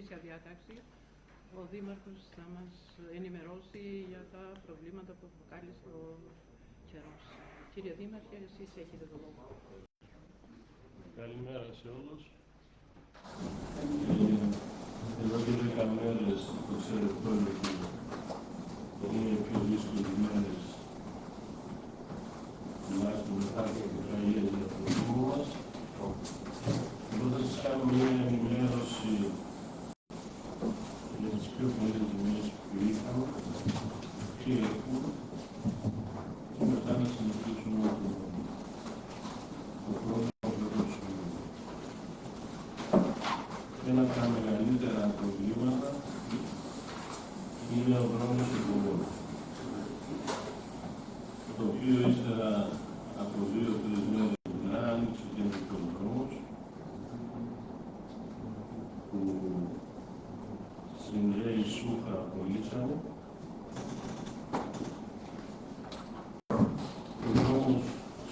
ημερήσια διάταξη ο Δήμαρχος να μας ενημερώσει για τα προβλήματα που προκάλεσε ο καιρός. Κύριε Δήμαρχε, εσείς έχετε το λόγο. Καλημέρα σε όλους. Εδώ και 10 μέρες, το ξέρετε όλοι, είναι οι πιο δύσκολες μέρες, τουλάχιστον μετά από την τραγωδία για το Δήμο μας. Εγώ θα σας κάνω μια ενημέρωση για τις πιο πολλές ζημίες που είχαμε και έχουν, και μετά να συνεχίσουμε το πρόγραμμα. Ένα από τα μεγαλύτερα προβλήματα είναι ο δρόμος του Βόλου, το οποίο ύστερα από 2-3 μέρες δουλειά άνοιξε και ένας δρόμος που συνδέει Σούχα από Λίτσανο. Ο δρόμος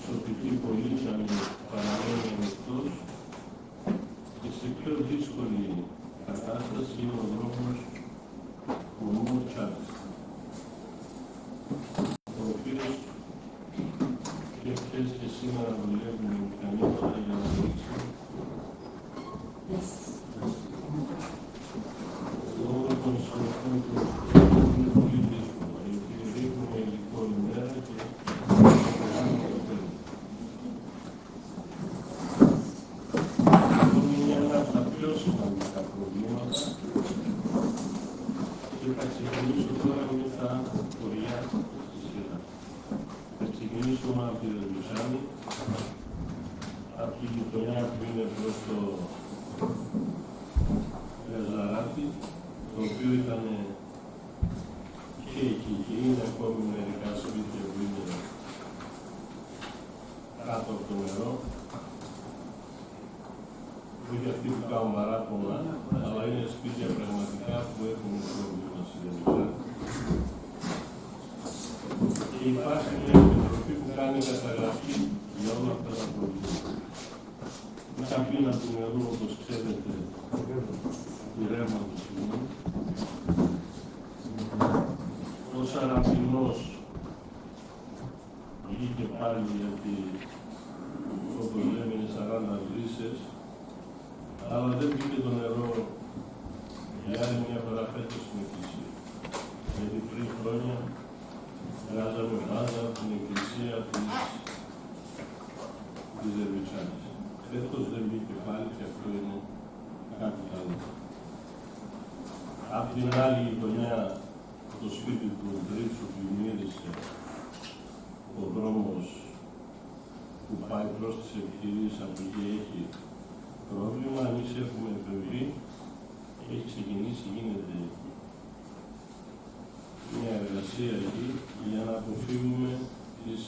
Σωτική Πολύτσανο παραμένει ανοιχτός και σε πιο δύσκολη κατάσταση είναι ο δρόμος Κουρμού Τσάρτς, ο οποίος και χθες και σήμερα δουλεύουν οι μηχανήματα για να δείξει. Ο δρόμος των συλλογικών είναι πολύ δύσκολο, γιατί ρίχνουμε υλικό ημέρα και σημαντικά προβλήματα και θα ξεκινήσω τώρα με τα χωριά στη σειρά. Θα ξεκινήσουμε από τη Δεσμοσάνη, από τη γειτονιά που είναι προς το Λαζαράτη, το οποίο ήταν και εκεί και είναι ακόμη μερικά σπίτια που είναι κάτω από το νερό. Όχι αυτοί που κάνουν παράπονα, αλλά είναι σπίτια πραγματικά που έχουν πρόβλημα στη Δεσμοσάνη. Και υπάρχει μια επιτροπή που κάνει καταγραφή για όλα αυτά τα προβλήματα. Μια πείνα του νερού, όπως ξέρετε, του ρεύματος, ο Σαραπινός βγήκε πάλι γιατί, όπως λέμε, είναι 40 βρύσες, αλλά δεν μπήκε το νερό για άλλη μια φορά φέτος στην εκκλησία. Γιατί πριν χρόνια βγάζαμε πάντα την εκκλησία της Δερβιτσάνης. Φέτος δεν μπήκε πάλι και αυτό είναι κάτι άλλο. Απ' την άλλη γειτονιά, το σπίτι του Τρίτσου πλημμύρισε ο δρόμος που πάει προς τις επιχειρήσεις, από εκεί έχει πρόβλημα. Εμείς έχουμε επεμβεί και έχει ξεκινήσει, γίνεται μια εργασία εκεί για να αποφύγουμε τις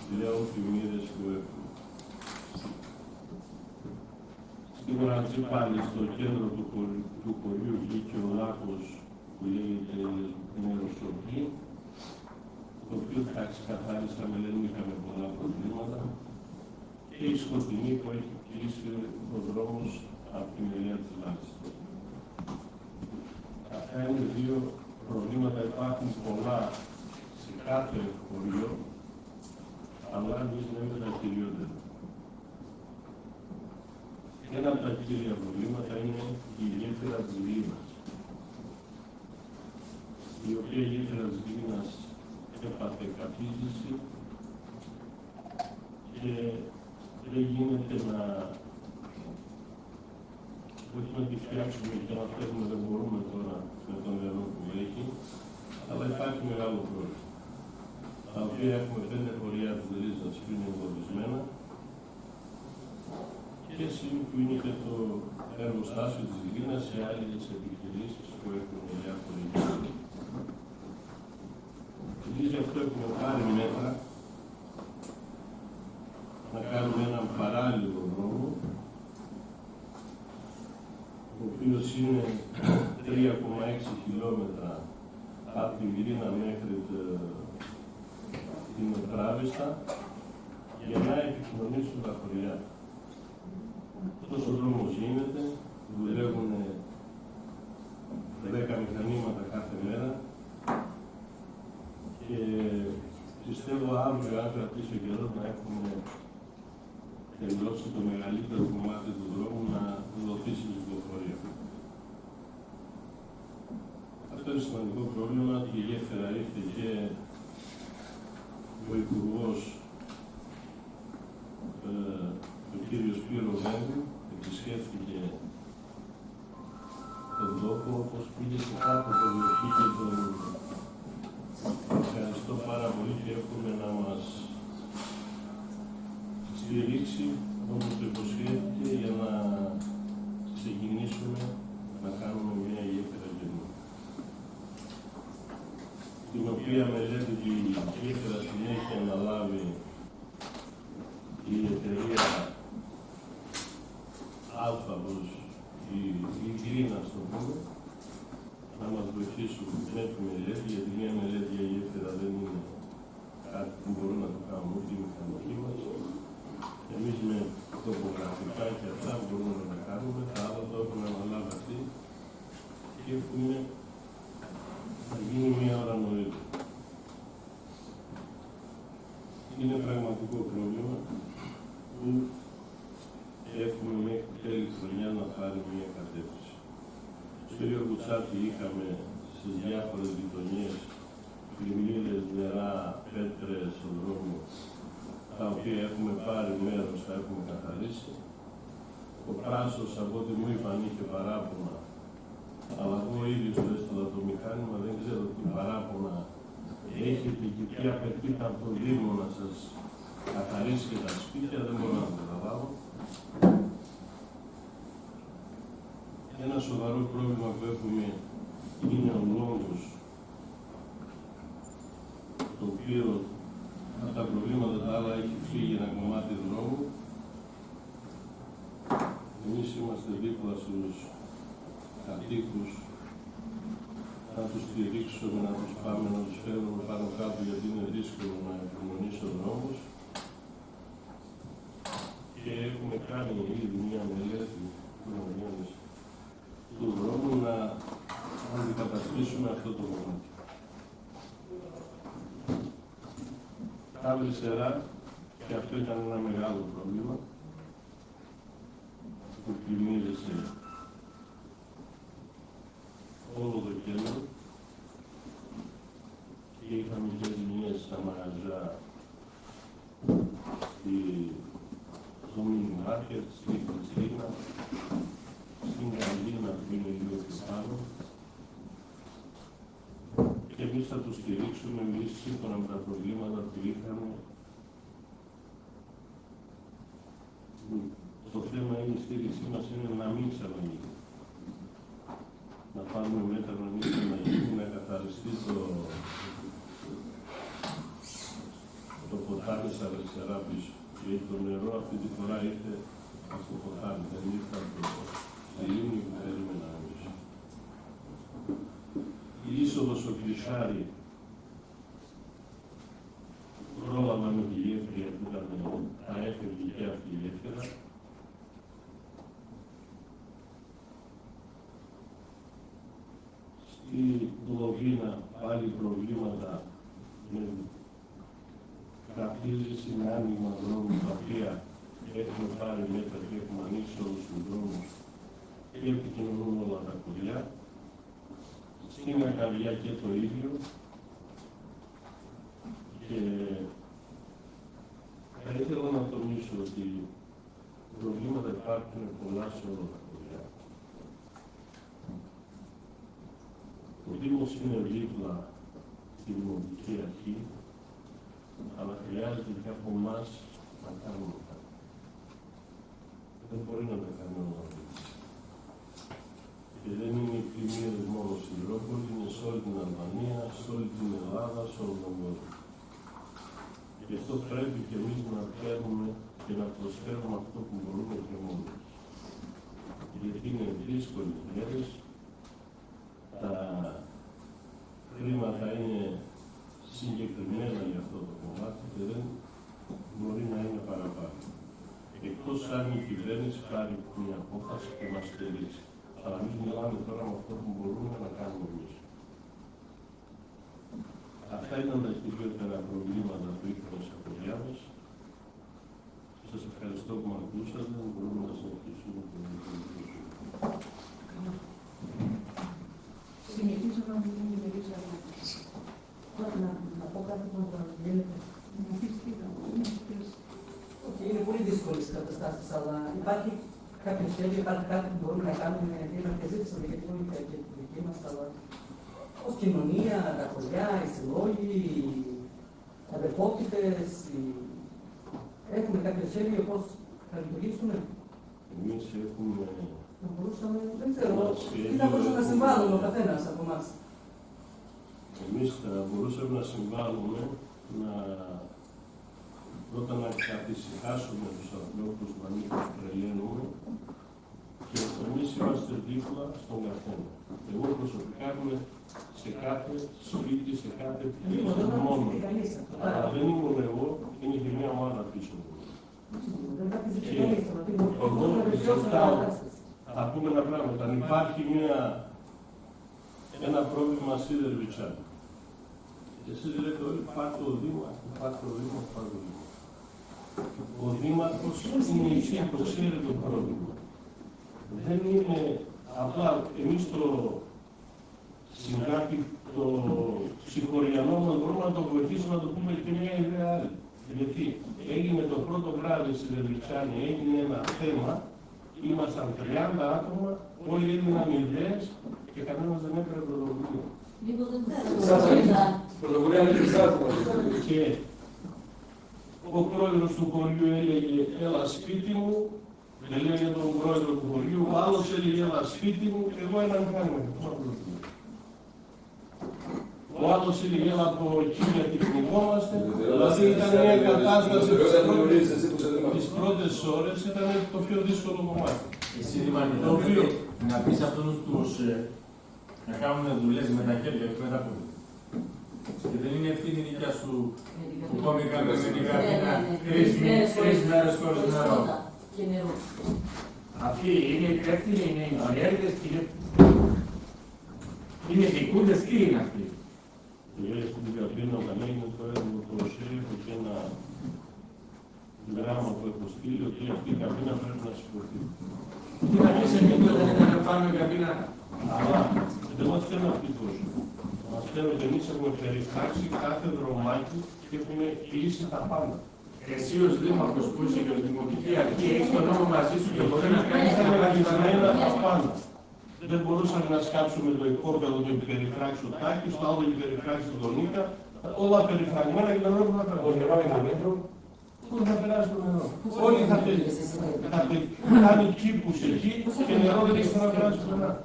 πλέον πλημμύρες που έχουμε. Στην Κορατζή πάλι, στο κέντρο του χωριού, βγήκε ο λάκκος που λέγεται Νεροσοπή, το οποίο θα ξεκαθαρίσαμε, δεν είχαμε πολλά προβλήματα, και η Σκοτεινή που έχει κλείσει ο δρόμος από την Ελία της Λάξης. Αυτά είναι δύο προβλήματα, υπάρχουν πολλά σε κάθε χωριό, αλλά εμείς λέμε τα κυριότερα. Ένα από τα κύρια προβλήματα είναι η γέφυρα της Λίμνας, η οποία η γέφυρα της Λίμνας έπαθε καθίζηση και δεν γίνεται όχι να τη φτιάξουμε και να φέρουμε, δεν μπορούμε τώρα με το νερό που έχει, αλλά υπάρχει μεγάλο πρόβλημα. Τα οποία έχουμε 5 χωριά της Ρίζας που είναι εμποδισμένα και σήμερα που είναι και το εργοστάσιο της Λίνας σε άλλες επιχειρήσεις που έχουν διάφοροι γύρω. Εμείς γι' αυτό έχουμε πάρει μέτρα να κάνουμε έναν παράλληλο δρόμο, ο οποίος είναι 3,6 χιλιόμετρα από τη Βυρίνα μέχρι την Τράβιστα, για να επικοινωνήσουν τα χωριά. Αυτός ο δρόμος γίνεται, δουλεύουν σημαντικό πρόβλημα. Η γέφυρα ήρθε και ο Υπουργός, ο κύριος Σπύρο Βέγκου, επισκέφθηκε τον τόπο, όπως πήγε σε κάθε περιοχή και τον ευχαριστώ πάρα πολύ και εύχομαι να μας στηρίξει όπως το υποσχέθηκε για να ξεκινήσουμε να κάνουμε μια γέφυρα καινού. Την οποία μελέτη τη γέφυρα την έχει αναλάβει η εταιρεία Αλφαβος, η Γκρίνα στο πούμε, να μας βοηθήσουν με τη μελέτη, γιατί μια μελέτη για γέφυρα δεν είναι κάτι που μπορούμε να το κάνουμε ούτε η μηχανική μας. Εμείς με τοπογραφικά και αυτά μπορούμε να τα κάνουμε, τα άλλα το έχουν αναλάβει αυτοί και εύχομαι να γίνει μια ώρα νωρίτερα. Είναι πραγματικό πρόβλημα που έχουμε μέχρι τέλη της χρονιάς να πάρει μια κατεύθυνση. Στο ίδιο Κουτσάτι είχαμε στις διάφορες γειτονιές πλημμύρες, νερά, πέτρες στον δρόμο, τα οποία έχουμε πάρει μέρος, τα έχουμε καθαρίσει. Ο Πράσος, από ό,τι μου είπαν, είχε παράπονα, αλλά εγώ ίδιος το έστειλα το μηχάνημα, δεν ξέρω τι παράπονα έχετε και τι απαιτείται από τον Δήμο να σας καθαρίσει και τα σπίτια, δεν μπορώ να το καταλάβω. Ένα σοβαρό πρόβλημα που έχουμε είναι ο νόμος, το οποίο από τα προβλήματα τα άλλα έχει φύγει ένα κομμάτι δρόμου. Εμείς είμαστε δίπλα στους κατοίκους να τους στηρίξουμε, να τους πάμε, να τους φέρουμε πάνω κάτω, γιατί είναι δύσκολο να εφαρμονίσει ο δρόμος. Και έχουμε κάνει ήδη μια μελέτη του δρόμου να αντικαταστήσουμε αυτό το κομμάτι. Τα αριστερά, και αυτό ήταν ένα μεγάλο πρόβλημα, που πλημμύρισε όλο το κέντρο και είχαμε και ζημιές στα μαγαζιά στο μίνι μάρκετ, στην Χριστίνα, στην Καλίνα που είναι λίγο πιο πάνω. Και εμείς θα τους στηρίξουμε, εμείς σύμφωνα με τα προβλήματα που είχαμε. Το θέμα είναι η στήριξή μας είναι να μην ξαναγίνει. Να πάρουμε μέτρα να μην ξαναγίνει, να καθαριστεί το ποτάμι στα αριστερά πίσω. Γιατί το νερό αυτή τη φορά ήρθε στο ποτάμι, δεν ήρθε από τη λίμνη που θέλουμε να εμείς. Η είσοδος στο Κλεισάρι πρόλαβαμε τη γέφυρα που ήταν θα έφευγε και αυτή η γέφυρα. Στη Λοβίνα πάλι προβλήματα με καθίζηση, με άνοιγμα δρόμου, τα οποία έχουμε πάρει μέτρα και έχουμε ανοίξει όλους τους δρόμους και επικοινωνούμε όλα τα κουριά. Στην Ακαβιά και το ίδιο. Και θα ήθελα να τονίσω ότι προβλήματα υπάρχουν πολλά σε όλα τα κουριά. Ο Δήμος είναι δίπλα στη Δημοτική Αρχή, αλλά χρειάζεται και από εμάς να κάνουμε κάτι. Δεν μπορεί να τα κάνει όλα αυτά. Και δεν είναι οι πλημμύρες μόνο στην Τρόπολη, είναι σε όλη την Αλβανία, σε όλη την Ελλάδα, σε όλο τον κόσμο. Γι' αυτό πρέπει και εμείς να παίρνουμε και να προσφέρουμε αυτό που μπορούμε και μόνοι μας. Γιατί είναι δύσκολες μέρες, τα χρήματα είναι συγκεκριμένα για αυτό το κομμάτι και δεν μπορεί να είναι παραπάνω. Εκτός αν η κυβέρνηση πάρει μια απόφαση και μας στηρίξει. Αλλά εμείς μιλάμε τώρα με αυτό που μπορούμε να κάνουμε εμείς. Αυτά ήταν τα κυριότερα προβλήματα που είχαμε στα χωριά μας. Σας ευχαριστώ που με ακούσατε. Μπορούμε να συνεχίσουμε την συνεχίζουμε. σχέδιο, υπάρχει κάτι που μπορούμε να κάνουμε, δήμαρχε, ζήτησαμε γιατί είναι και τη δική μας, αλλά ως κοινωνία, τα χωριά, οι συλλόγοι, οι αδερφότητες, έχουμε κάποιο σχέδιο πώς θα λειτουργήσουμε. Εμείς έχουμε. Θα μπορούσαμε, δεν ξέρω, τι θα μπορούσαμε να συμβάλλουμε ο καθένας από εμάς. Εμείς θα μπορούσαμε να συμβάλλουμε πρώτα να καθησυχάσουμε τους ανθρώπους, να μην τους τρελαίνουμε και εμείς είμαστε δίπλα στον καθένα. Εγώ προσωπικά είμαι σε κάθε σπίτι, σε κάθε πτήση μόνο. Αλλά δεν ήμουν εγώ, είναι και μια ομάδα πίσω μου. Και εγώ ζητάω, θα πούμε ένα πράγμα, όταν υπάρχει ένα πρόβλημα σίδερβιτσά. Εσείς λέτε όλοι πάρτε το Δήμο, πάρτε το Δήμο, πάρτε το Δήμο. Ο Δήμαρχος είναι εκεί που ξέρει το πρόβλημα. Δεν είναι απλά εμείς το συγκράτη, το συγχωριανό μας μπορούμε να το βοηθήσουμε να το πούμε και μια ιδέα άλλη. Γιατί έγινε το πρώτο βράδυ στη Δελβιτσάνη, έγινε ένα θέμα, ήμασταν 30 άτομα, όλοι έγιναν ιδέες και κανένας δεν έπαιρνε πρωτοβουλία. Και ο πρόεδρος του χωριού έλεγε έλα σπίτι μου, δεν λέει για τον πρόεδρο του χωριού, ο άλλος έλεγε έλα σπίτι μου, εγώ έναν κάνουμε. Ο άλλος έλεγε έλα από εκεί γιατί πνιγόμαστε, δηλαδή ήταν μια κατάσταση τις πρώτες ώρες, ήταν το πιο δύσκολο κομμάτι. Εσύ Δημαρχητή, να πεις αυτούς τους να κάνουν δουλειές με τα χέρια, όχι με τα πόδια. Και δεν είναι ευθύνη δικιά σου που κόμικα με την καρδίνα 3 μέρες χωρίς νερό. Αυτοί είναι υπεύθυνοι, είναι ενεργές και είναι δικούντες, τι είναι αυτοί. Στην Κατρίνα ο Κανένας το έργο του ΟΣΕ και ένα γράμμα που έχω στείλει ότι αυτή η Κατρίνα πρέπει να σηκωθεί. Τι θα πεις εμείς όταν πάμε η Κατρίνα. Αλλά δεν μας θέλουν αυτοί τόσο. Μας θέλουν ότι εμείς έχουμε περιφράξει κάθε δρομάκι και έχουμε κλείσει τα πάντα. Εσύ ως Δήμαρχος που είσαι και ως Δημοτική Αρχή έχεις τον νόμο μαζί σου και μπορεί να κάνεις τα μελαγισμένα τα πάντα. Δεν μπορούσαμε να σκάψουμε το υπόρπεδο του περιφράξει ο Τάκης, το άλλο του περιφράξει τον Νίκα, όλα περιφραγμένα και τα νερό θα περάσει. Πού θα περάσει το νερό. Όλοι θα κάνει κήπους εκεί και νερό δεν έχει να περάσει το νερό.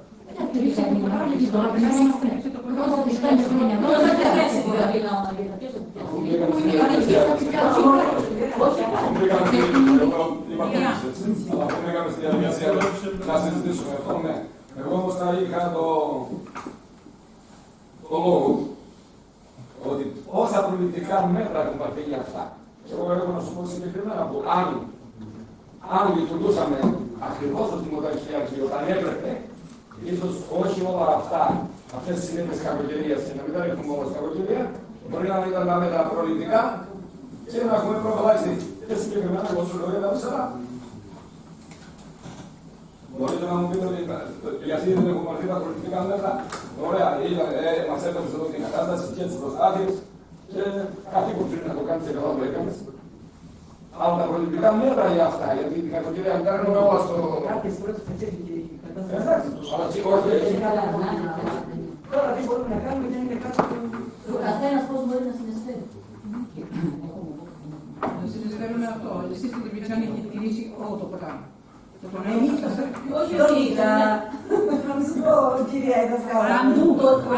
Να συζητήσουμε αυτό, ναι. Εγώ όμως θα είχα το λόγο ότι όσα προληπτικά μέτρα έχουν πάρθει για αυτά. Εγώ έχω να σου πω συγκεκριμένα που αν λειτουργούσαμε ακριβώς το δημοταρχιακό όταν έπρεπε, ίσως όχι όλα αυτά, αυτές τις συνέπειες κακοκαιρίας και να μην τα ρίχνουμε όμως κακοκαιρία, μπορεί να ήταν τα μέτρα προληπτικά και να έχουμε προφυλάξει και συγκεκριμένα εγώ σου λέω για τα μισά. Μπορείτε να μου πείτε ότι γιατί δεν έχουμε πάρθει τα προληπτικά μέτρα. Ωραία, μας έπαιξε εδώ την κατάσταση και τις προσπάθειες και καθήκον πρέπει να το κάνεις και καλά το έκανες. Αλλά τα προληπτικά μέτρα για αυτά, γιατί την κακοκαιρία δεν κάνουμε όλα στο... Κάποιες φορές πετύχει και η κατάσταση. Εντάξει, αλλά όχι έτσι. Τώρα τι μπορούμε να κάνουμε και είναι κάτι που... Ο καθένας πώς μπορεί να συνεισφέρει. Να συνεισφέρουμε αυτό. Εσείς στην Δελβιτσάνη έχετε τηρήσει όλο το πρόγραμμα. Όχι όλοι. Να μην σου πω, κυρία Εδασκάλα.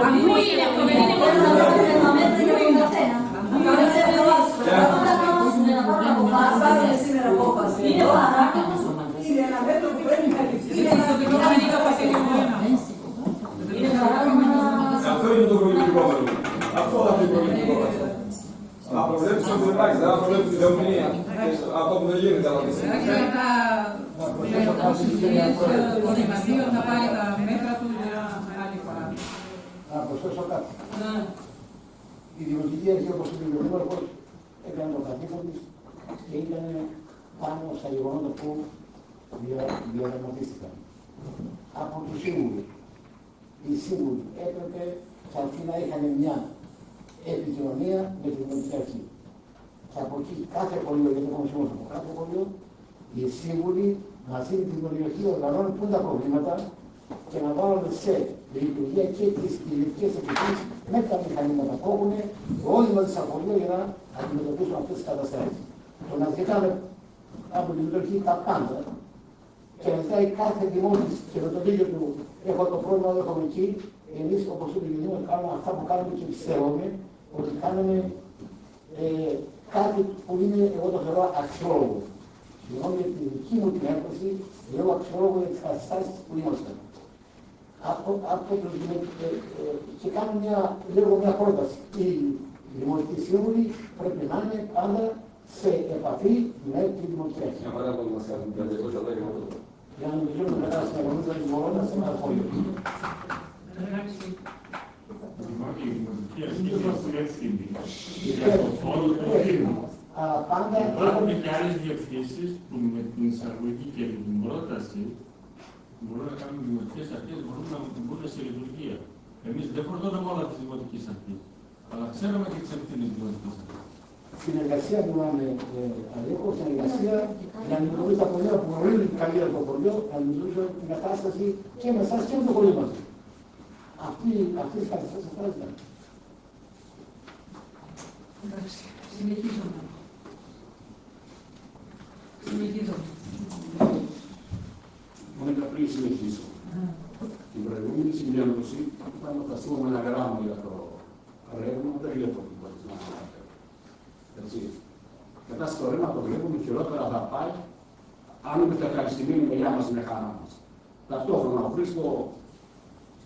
Παντού είναι αυτό, δεν είναι μόνο τα μέτρα για τον καθένα. Όταν Πάρουμε σήμερα απόφαση. είναι παράδειγμα. Είναι ένα μέτρο που πρέπει να ληφθεί. Είναι παράδειγμα. Αυτό είναι το προληπτικό μέτρο. Αυτό θα πει προληπτικό μέτρο. Να προβλέψεις ότι εντάξει, δεν θα προβλέψεις τη θεομηνία. Αυτό που δεν γίνεται, αλλά δεν θα πάρει τα μέτρα του για άλλη φορά. Να προσθέσω κάτι. Η Δημοτική Αρχή, όπως είπε ο Δήμαρχος, έκανε το καθήκον της και ήταν πάνω στα γεγονότα που διαδραματίστηκαν. Από τους σύμβουλους. Οι σύμβουλοι έπρεπε σε αυτή να είχαν μια επικοινωνία με τη Δημοτική Αρχή. Και από εκεί κάθε χωριό, γιατί έχουμε σύμβουλο από κάθε χωριό, οι σύμβουλοι μαζί με την περιοχή οργανώνουν πού τα προβλήματα και να βάλουν σε λειτουργία και τις κυριαρχικές επιχείρησεις με τα μηχανήματα που έχουν όλοι μας τις αγωνίες για να αντιμετωπίσουν αυτές τις καταστάσεις. Το να ζητάμε από την περιοχή τα πάντα και να ζητάει κάθε δημότης και με το δίκιο του έχω το πρόβλημα, το έχουμε εκεί, εμείς όπως είπε και Δήμος κάνουμε αυτά που κάνουμε και πιστεύουμε ότι κάνουμε κάτι που είναι, εγώ το θεωρώ αξιόλογο. Συγγνώμη για τη δική μου την έκφραση, λέω αξιόλογο για τις καταστάσεις που είμαστε. Και κάνω μια πρόταση. Οι δημοτικοί σύμβουλοι πρέπει να είναι πάντα σε επαφή με τη δημοτική αρχή. Για να μην βγαίνουν μετά στην αγωνία της Μωρώνας σε ένα σχόλιο. Υπάρχουν και άλλες διευθύνσεις που με την εισαγωγή και την πρόταση μπορούν να κάνουν δημοτικές αρχές, μπορούν να μπουν σε λειτουργία. Εμείς δεν φορτώναμε όλα τις δημοτικές αρχές, αλλά ξέραμε και τις ευθύνες δημοτικές αρχές. Συνεργασία που είχαμε, Αλέκο, συνεργασία για να αντιμετωπίσει τα προβλήματα που γνωρίζουν καλύτερα το χωριό, να αντιμετωπίσουν την κατάσταση και με εσάς και με το χωριό μας. Αυτές οι καταστάσεις αυτά ήταν. Συνεχίζουμε. Μόνο πριν συνεχίσω. Την προηγούμενη συνδιanoση είπαμε ότι θα στείλουμε ένα γράμμα για το ρεύμα, δεν βλέπω την πολιτική. Έτσι. Μετά στο ρεύμα το βλέπουμε χειρότερα θα πάει αν είμαστε ευχαριστημένοι με γεια μας είναι χαρά μας. Ταυτόχρονα ο Χρήστο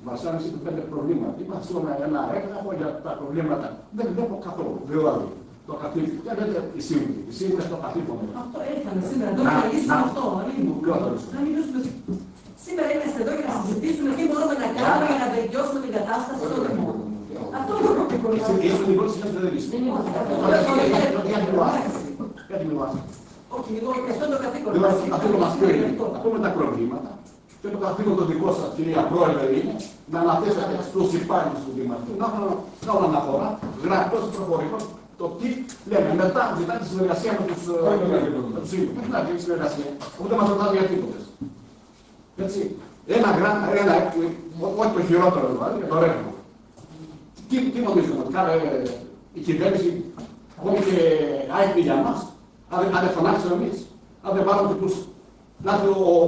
Βασάνης είπε 5 προβλήματα. Είπα στείλουμε ένα έγγραφο για τα προβλήματα. Δεν βλέπω καθόλου. Δηλαδή το καθήκον. Δεν είναι η σύμβουλη. Η σύμβουλη στο καθήκον. Αυτό έρθαμε σήμερα εδώ να λύσουμε αυτό. Σήμερα είμαστε εδώ για να συζητήσουμε τι μπορούμε να κάνουμε για να βελτιώσουμε την κατάσταση στο Δήμο. Αυτό είναι το πρόβλημα. Ίσως την πρώτη συνέντευξη δεν λύσουμε. Γιατί μιλάς. Όχι, αυτό είναι το καθήκον. Δηλαδή το καθήκον μας είναι να πούμε τα προβλήματα. Και το καθήκον το δικό σας, κυρία Πρόεδρε, είναι να αναθέσετε στους υπάλληλους του Δημαρχείου να κάνουν αναφορά, γραπτός προφορικός, το τι λέμε. Μετά ζητάτε συνεργασία με τους σύμβουλους. Δεν είναι αυτή συνεργασία. Ούτε μας ρωτάτε για τίποτε. Έτσι. Ένα γράμμα, όχι το χειρότερο δηλαδή, το ρεύμα. Τι νομίζουμε, ότι η κυβέρνηση ακόμη και άϊπνη για μας, αν δεν φωνάξουμε εμείς, αν δεν πάρουμε τους, να έρθει ο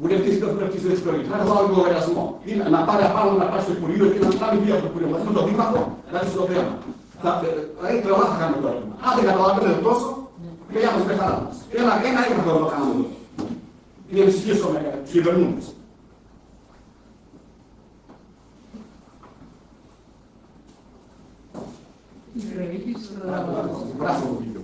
βουλευτής και ο βουλευτής της περιοχής, να βάλει λογαριασμό. Να πάρει απάνω να πάει στο Υπουργείο και να κάνει βία στο Υπουργείο. Με το δήμαρχο, να είναι στο θέμα. Δηλαδή τρελά θα κάνουμε τώρα. Αν δεν καταλαβαίνετε τόσο, και για μας είναι χαρά μας. Ένα έγγραφο θα το κάνουμε εδώ. Για να ψηφίσουμε τους κυβερνούντες. Πράσινο βίντεο.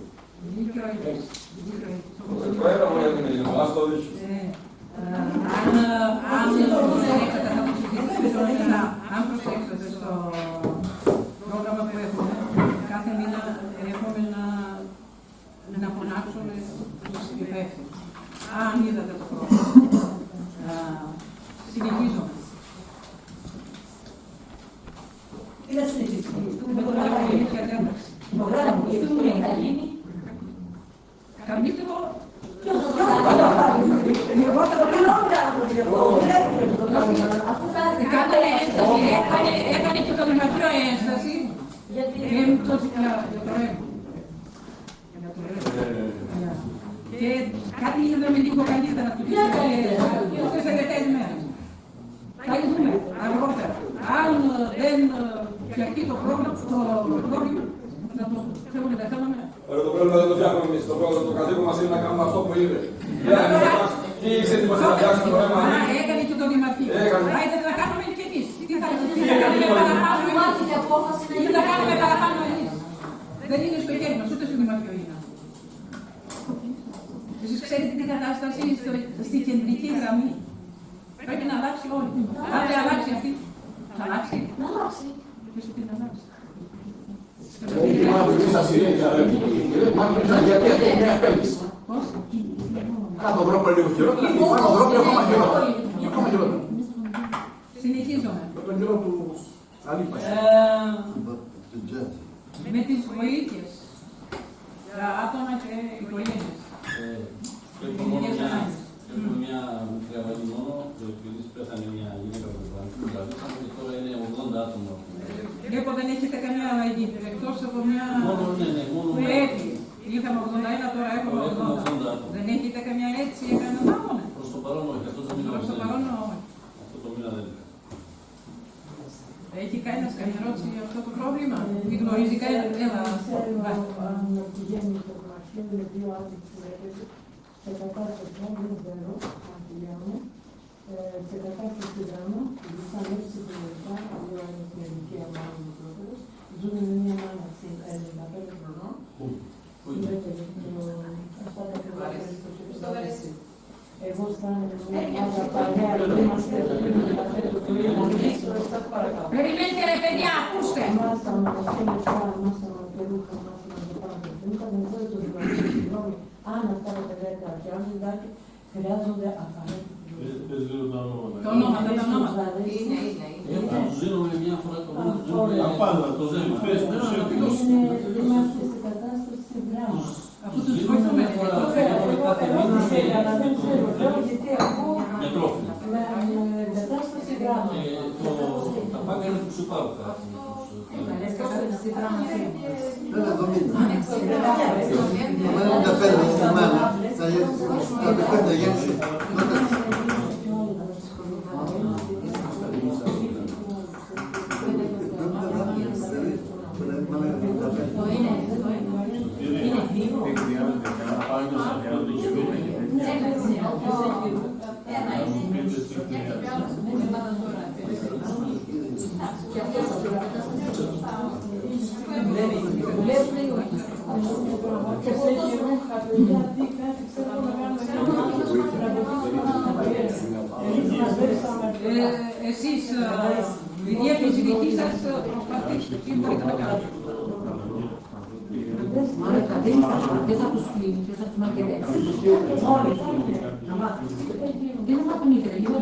Αν προσέξετε στο πρόγραμμα που έχουμε, κάθε μήνα έχουμε να φωνάξουμε τους υπεύθυνους. Αν είδατε το πρόγραμμα. Συνεχίζουμε. Τι να συνεχίσουμε. Με το πρόγραμμα που θα γίνει. Καμπίστε το. Εγώ θα το κάνω Έκανε και το γραμματείο ένσταση για το ρεύμα. Και κάτι είδαμε λίγο καλύτερα από τις τελευταίες μέρες. Θα δούμε αργότερα. Αν δεν φτιαχτεί το πρόβλημα, θα το θέλουμε τα θέλουμε. Το πρόβλημα δεν το φτιάχνουμε εμείς. Το καθήκον μας είναι να κάνουμε αυτό που είπε. Τι είσαι έτοιμος να φτιάξουμε το θέμα. Έκανε και το Δημαρχείο. Θα κάνουμε και εμείς. Τι θα κάνουμε παραπάνω εμείς. Δεν είναι στο χέρι μας, ούτε στο Δημαρχείο είναι. Εσείς ξέρετε την κατάσταση στη κεντρική γραμμή. Πρέπει να αλλάξει όλη. Αν δεν αλλάξει αυτή, θα αλλάξει. Να αλλάξει. Ποιος πρέπει να αλλάξει. Γιατί αυτό είναι μια επένδυση. Κάτω δρόμο λίγο χειρότερο, πάνω δρόμο ακόμα χειρότερο. Συνεχίζουμε. Με τον καιρό του Αλίπας. Με τις βοήθειες για άτομα και οικογένειες. Ειδικές ανάγκες. δεν έχετε καμιά αλλαγή, εκτός από μια που έφυγε. Είχαμε 81, τώρα έχουμε 80. Δεν έχετε καμιά έτσι για κανέναν αγώνα. Προς το παρόν όχι, αυτός δεν Προς το παρόν όχι. Αυτό το μήνα δεν είναι. Έχει κανένας καμιά ερώτηση για αυτό το πρόβλημα. Τι γνωρίζει κανένα. Αν πηγαίνει στο μαξί με δύο άτομα που έρχεται σε κατάσταση δεν ξέρω αν πηγαίνουν σε κατάσταση δράμα, σαν έτσι ψυχολογικά, δύο είναι στην ηλικία μάλλον μικρότερες, ζουν με μια μάνα 95 χρονών. Αυτά τα ακριβώς. Εγώ αισθάνομαι μια ομάδα παλιά, είμαστε το πρωί να μιλήσω, Περιμένετε ρε παιδιά, ακούστε. μάσαμε τα σκέλετά, μάσαμε τα ρούχα, μάσαμε τα πάντα. Δεν ήταν εδώ το δηλαδή, συγγνώμη, αν αυτά τα παιδιά και αν δηλαδή χρειάζονται απαραίτητα. Πες λίγο τα ονόματα. Το ονόματα, τα ονόματα. Θα τους δίνουμε μια φορά το μήνα. Απάντα, το δίνουμε. Πες τους έπιτος. Είμαστε σε κατάσταση δράμα. Αφού τους βοηθούμε. Δεν ξέρω, γιατί ακούω Με τρόφιμα. με κατάσταση δράμα. Τα πάντα είναι που σου πάρω κάτι. Εσείς, η διεύθυνση δική σας προσπαθήστε, τι μπορείτε να κάνετε. Δεν θα τους κλείνει, δεν θα τους μαγειρέψει. Δεν θα μάθουν ήθελε, λίγο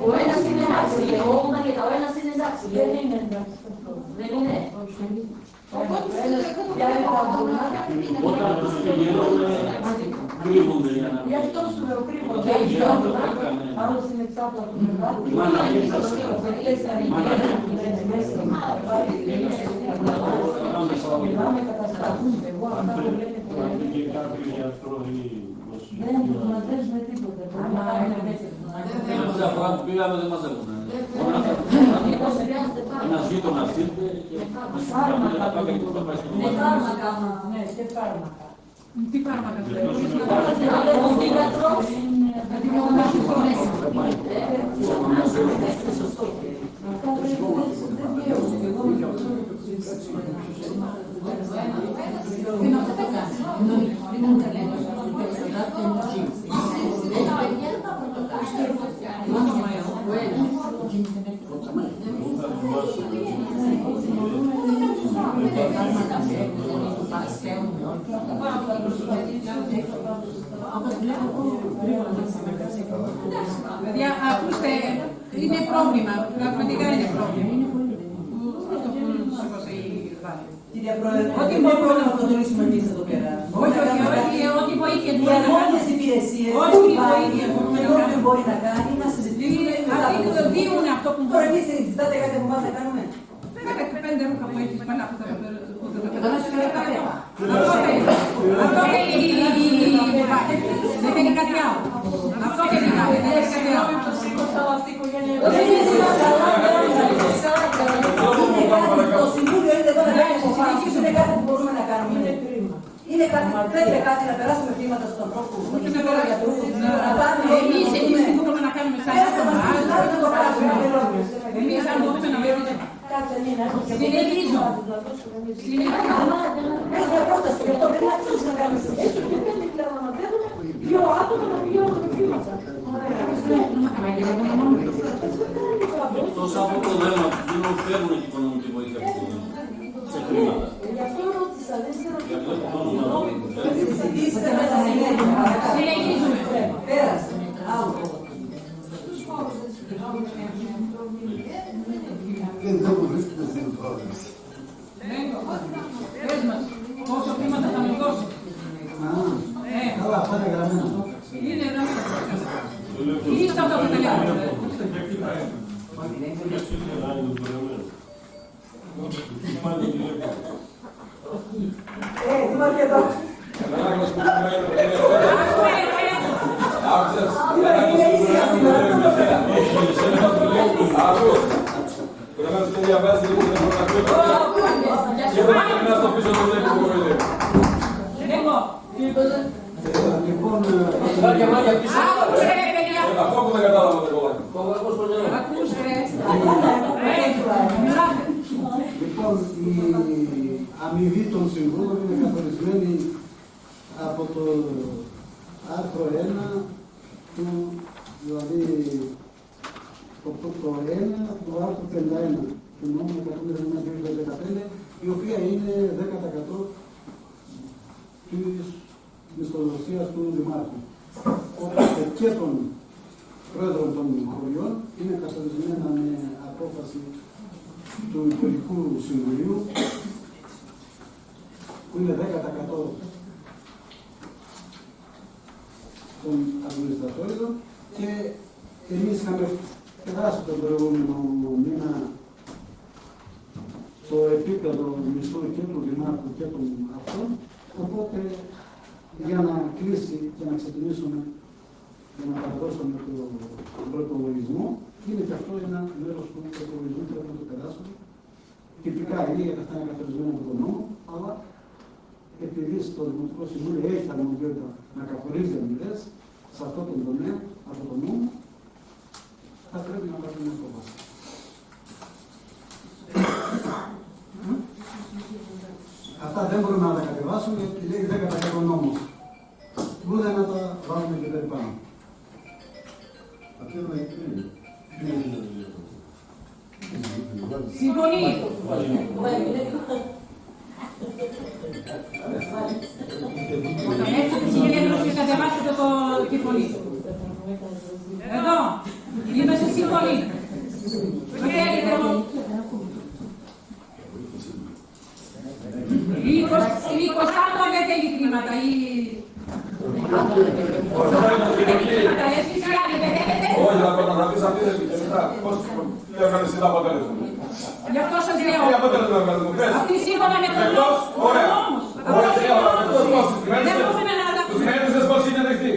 ο ένας είναι εντάξει, ο ένας είναι εντάξει. Δεν είναι εντάξει. Δεν είναι. Όταν τους πηγαίνουν, κρύβονται για να... Γι' αυτό σου λέω κρύβονται. Άλλος είναι εξάπλα του μεγάλου. Μιλάμε κατασταθούνται. Εγώ αυτά που λένε που δεν τους μαζεύουμε τίποτε. Τελευταία φορά που πήγαμε δεν μας έκουνε. Ένας γείτονας ήρθε και μας πάμε και το πάει. Ναι, φάρμακα. Ναι, και φάρμακα. Τι φάρμακα Παιδιά, ακούστε, είναι πρόβλημα, πραγματικά είναι πρόβλημα. Αυτό που σήκωσε η Βάρη. Κυρία Πρόεδρε, ό,τι μπορούμε να το λύσουμε εμείς εδώ πέρα. Όχι, ό,τι βοήθεια Οι αρμόδιες υπηρεσίες που μπορεί να κάνει, να συζητήσουμε. Αυτοί που το δίνουν αυτό που Τώρα εμείς ζητάτε κάτι από εμάς να κάνουμε. Φέρετε 5 ρούχα που έχεις πάνω από τα αυτό θέλει δεν θέλει κάτι άλλο. Αυτό θέλει κάτι, δεν θέλει κάτι άλλο. Το Συμβούλιο είναι εδώ να κάνει αποφάσεις, είναι κάτι που μπορούμε να κάνουμε. Είναι κάτι που θέλει κάτι να περάσουμε χρήματα στους ανθρώπους, όχι να πέρα γιατρούς, να πάρουμε Εμείς τι μπορούμε να κάνουμε σαν εμείς αν μπορούμε να βοηθήσουμε. Συνεχίζω. Έχω μια πρόταση γι' αυτό πρέπει να αρχίσουμε να κάνουμε συζήτηση και δεν κληρονομαθαίνουμε δύο άτομα να πηγαίνουν με χρήματα. Εκτός από το θέμα που δίνουν, φέρνουν και οικονομική βοήθεια σε χρήματα. Γι' αυτό ρώτησα, δεν ξέρω τι Συνεχίζουμε. Πέρασε. Δεν μου βρίσκεται στην πρόβληση. Πες μας, πόσο χρήματα θα με δώσει. Καλά, πάνε γραμμένο. Είναι γραμμένο. Είστε αυτό που τελειώνουμε. Ποιος είναι άλλο το προηγούμενο. Πάλι τηλέφωνο. Είμαστε εδώ. Είναι ίσια σήμερα. Λοιπόν, αυτό που δεν κατάλαβα το κομμάτι. Λοιπόν, η αμοιβή των συμβούλων είναι καθορισμένη από το άρθρο 1 του, δηλαδή το 1 του άρθρου 51 του νόμου 119-2015, η οποία είναι 10% της μισθοδοσίας του Δημάρχου. Οπότε και των πρόεδρων των χωριών είναι καθορισμένα με απόφαση του Υπουργικού Συμβουλίου, που είναι 10% των administratόριων, και εμείς είχαμε περάσει τον προηγούμενο μήνα το επίπεδο μισθού και του Δημάρχου και των αυτών, οπότε για να κλείσει και να ξεκινήσουμε για να παραδώσουμε τον προπολογισμό, είναι και αυτό ένα μέρος του προπολογισμού που πρέπει να το περάσουμε. Τυπικά είναι γιατί αυτά είναι καθορισμένα από τον νόμο, αλλά επειδή στο Δημοτικό Συμβούλιο έχει αρμοδιότητα να καθορίζει αμοιβές σε αυτό τον τομέα από τον νόμο, θα πρέπει να πάρουμε μια απόφαση. Αυτά δεν μπορούμε να τα κατεβάσουμε γιατί λέει 10% νόμος. Ούτε να τα βάλουμε και περιπάνω. Συμφωνεί. Όταν έρθετε στην συγκέντρωση και κατεβάσετε το κεφαλή. Εδώ. Είμαστε συμφωνεί. Η Κωνσταντίνα δεν θέλει χρήματα. Όχι, να πεις αντίθεση και μετά πώς έφερε εσύ το αποτέλεσμα. Γι' αυτό σας λέω. Τι αποτέλεσμα έφερε μου πες. Αυτή σύμφωνα με τον νόμο. Ωραία. Δεν μπορούμε να τα... Τους διμένησες πώς είναι δεκτή.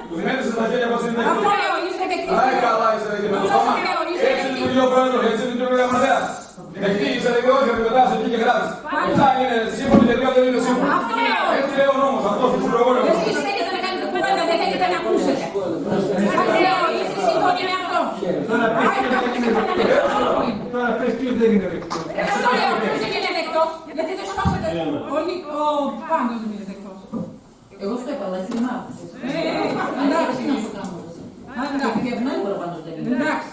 Τους διμένησες τα χέρια πώς είναι δεκτή. Αυτό λέω, είστε δεκτή. Άρα καλά είσαι δεκτή με το σώμα. Έτσι λειτουργεί ο πρόεδρος, έτσι λειτουργεί ο γραμματέας. Δεκτή είσαι δεκτή, όχι ότι πετάς εκεί και γράφεις. Αυτά είναι σύμφωνοι και δεν είναι σύμφωνοι. Έτσι λέει ο νόμος, αυτός που σου προηγούμενο. Εσείς θέλετε να κάνετε κουβέντα, δεν θέλετε να ακούσετε. Σας λέω, είστε σύμφωνοι με αυτό. Τώρα πες ποιος δεν είναι δεκτός. Αυτό λέω, ποιος δεν είναι δεκτός, γιατί δεν σπάσατε. Ο Πάντος δεν είναι δεκτός. Εγώ στο είπα, αλλά εσύ δεν άκουσες. Εντάξει. Εντάξει.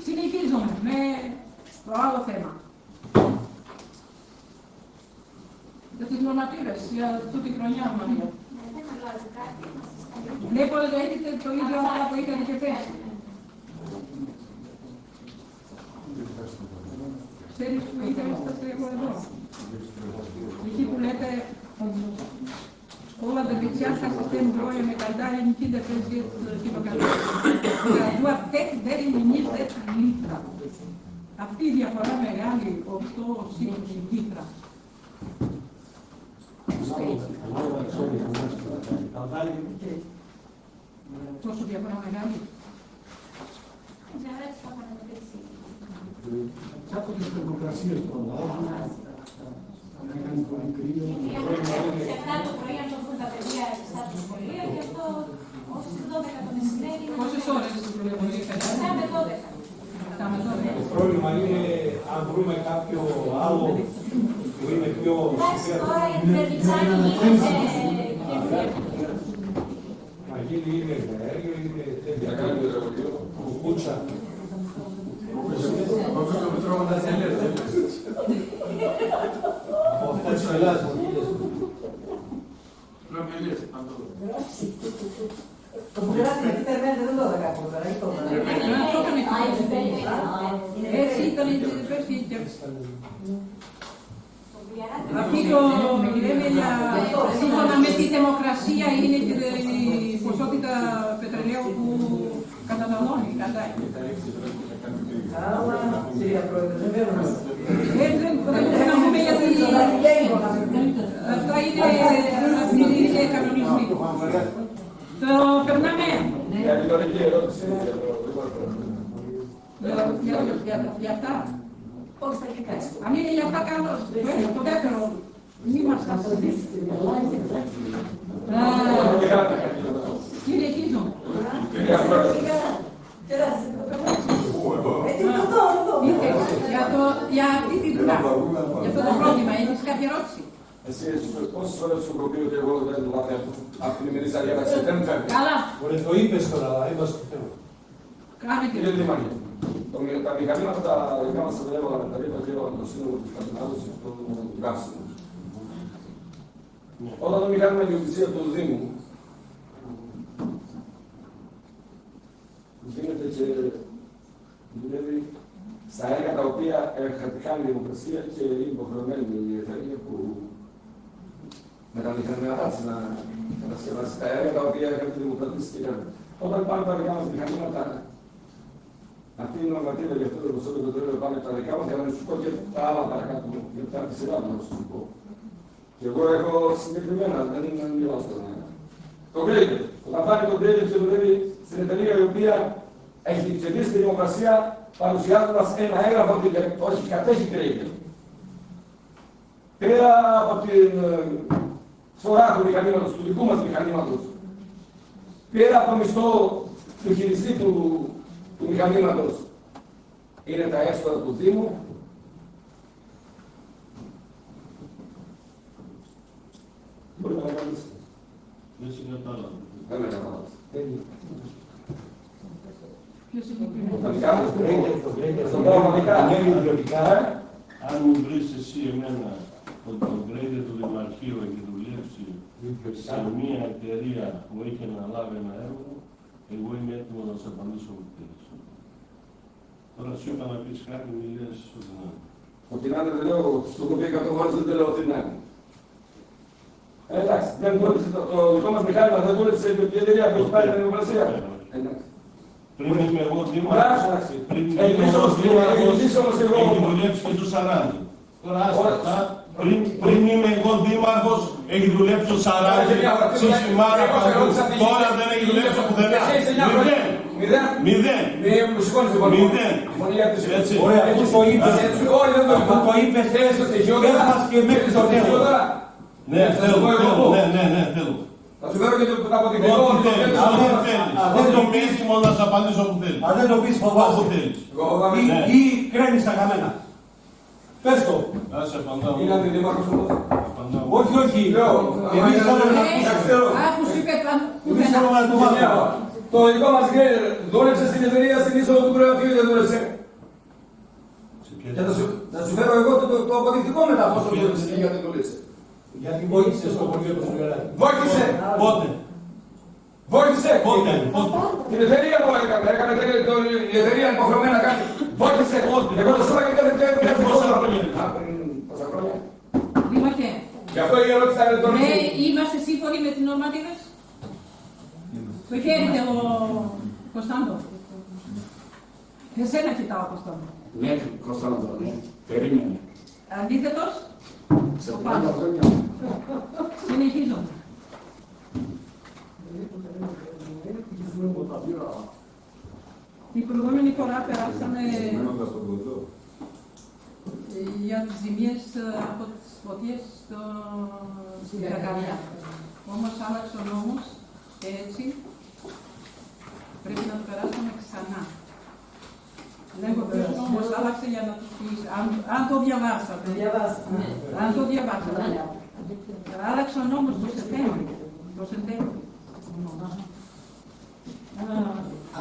Συνεχίζουμε με το άλλο θέμα. Για τις νορματήρες, για αυτή τη χρονιά, Μαρία. Βλέπω ότι έχετε το ίδιο άλλο που είχατε και πέρσι. Ξέρεις που είχαμε φτάσει εγώ εδώ. Εκεί που λέτε όλα τα δεξιά στα συστήμα μπρόια με καντάρια νικείται πες για τεκ δεν είναι νύχτα λίτρα. Αυτή η διαφορά μεγάλη, 8-20 λίτρα. Τόσο διαφορά μεγάλη. Από τις θερμοκρασίες που αλλάζουν, να κάνει πολύ κρύο. Σε 7 το πρωί αν το βγουν τα παιδιά στα σχολεία και αυτό ως τις 12 το μεσημέρι. Πόσες ώρες δουλεύουν οι παιδιά? 7 με 12. Το πρόβλημα είναι αν βρούμε κάποιο άλλο που είναι πιο... Εντάξει, τώρα για την Περβιτσάνη γίνεται... Μα γίνει είναι αέριο, είναι τέτοια κουκούτσα. Αυτό το μετρώμα τα ζελές. Από αυτό της Ελλάδας μου γύρες. Τρώμελες, παντού. Το που γράφει με τη θερμαίνεται δεν το έδωκα από τώρα, ή το Έτσι ήταν πέρσι και αυτή το λέμε για σύμφωνα με τη θερμοκρασία είναι και η ποσότητα πετρελαίου που καταναλώνει. Αλλά, κυρία Πρόεδρε, δεν παίρνω. Δεν να πούμε γιατί αυτά είναι κανονισμοί. Το περνάμε. Για αυτά. Αν είναι για αυτά κάνω το δεύτερο. Μη μας χάσετε. Κύριε Κίζο. Για αυτή τη δουλειά, για αυτό το πρόβλημα, έχεις κάποια ερώτηση? Εσύ, πόσες φορές σου προπήρω και εγώ δεν το μαθαίνω. Αυτή τη μερίστα διάταξη δεν φεύγει. Καλά. Ωραία, το είπες τώρα, αλλά είπα στο θέμα. Κάνε και Κύριε Δημάρχη, τα μηχανήματα τα δικά μας τα λέγοντα με τα ρήπα και το σύνολο της κατανάλωσης το καύσιμο. Όταν το μηχάνημα ιδιοκτησία του Δήμου γίνεται και δουλεύει στα έργα τα οποία κάνει η δημοκρασία και είναι υποχρεωμένη η εταιρεία που με τα μηχανήματα της να κατασκευάσει τα έργα τα οποία έκανε τη δημοκρατία και κάνει. Όταν πάνε τα δικά μας μηχανήματα, αυτή η νορματίβα για αυτό το προσώπιο το τρέλο πάνε τα δικά μας για να σου πω και τα άλλα παρακάτω, γιατί θα τη σειρά να σου πω. Και εγώ έχω συγκεκριμένα, δεν μιλάω στον αέρα. Το Grader. Όταν πάνε το Grader και δουλεύει στην εταιρεία η οποία έχει κερδίσει τη δημοκρασία παρουσιάζοντας ένα έγγραφο ότι όχι κατέχει Grader. Πέρα από την φορά του μηχανήματος, του δικού μας μηχανήματος, πέρα από το μισθό του χειριστή του μηχανήματος, είναι τα έσοδα του Δήμου. Μπορεί να κάνεις. Δεν σε κατάλαβα. Δεν με κατάλαβες. Ποιος είναι Τα δικά μας, στον πραγματικά. Αν μου βρεις εσύ εμένα ότι το Grader του Δημαρχείου έχει δουλέψει σε μια εταιρεία που έχει αναλάβει ένα έργο, εγώ είμαι έτοιμο να σου απαντήσω ό,τι θέλεις. Τώρα σου είπα να πεις κάτι, μη λες ότι να είναι. Ότι να είναι, δεν λέω, στο κοπεί 100 φορές δεν λέω ότι να είναι. Εντάξει, δεν δούλεψε το δικό μας μηχάνημα, δεν δούλεψε η εταιρεία που έχει πάρει την δημοκρασία. Πριν είμαι εγώ δήμαρχος, έχει δουλέψει και τους 40. Τώρα άστα, πριν είμαι εγώ δήμαρχος, έχει δουλέψει τους 40, στη Σιμάρα παντού. Τώρα δεν έχει δουλέψει πουθενά. Μηδέν. Έτσι. Ωραία, αφού το είπες, πες μας και μέχρι το τέλος. Ναι, θέλω. Θα σου φέρω και το αποδεικτικό. Αν δεν το πεις, μόνο να σου απαντήσω όπου θέλεις. Αν δεν το πεις, φοβάσαι. Ή κρέμεις τα καμένα. Πες το. Άσε, απαντάω. Είναι αντιδήμαρχος όμως. Όχι, όχι. Εμείς θέλουμε να ακούσουμε. Άκου σου είπε Εμείς θέλουμε να το μάθουμε. Το δικό μας Grader δούλεψε στην εταιρεία στην είσοδο του προεδρείου ή δεν δούλεψε. Και θα σου φέρω εγώ το αποδεικτικό μετά πώς το δούλεψε και γιατί δούλεψε. Γιατί βοήθησε στο χωριό του Σουγεράκη. Βοήθησε! Πότε. Βοήθησε! Πότε. Την εταιρεία που έκανε η εταιρεία υποχρεωμένα να κάνει. Βοήθησε! Εγώ το σώμα και δεν ξέρω πόσα χρόνια. Πόσα χρόνια. Δήμαρχε. Γι' αυτό η ερώτηση θα είναι τώρα. Ναι, είμαστε σύμφωνοι με τις νορματίβες. Το χαίρεται ο Κωνσταντό. Εσένα κοιτάω, Κωνσταντό. Ναι, Κωνσταντό. Περίμενε. Αντίθετος. Σε πάντα χρόνια. Συνεχίζω. Την προηγούμενη φορά περάσαμε για τις ζημιές από τις φωτιές στην Καρακαλιά. Όμως άλλαξε ο νόμος και έτσι πρέπει να το περάσουμε ξανά. Λέγω ποιος νόμος άλλαξε για να τους πεις, αν το διαβάσατε. Αν το διαβάσατε. Άλλαξε ο νόμος το Σεπτέμβριο.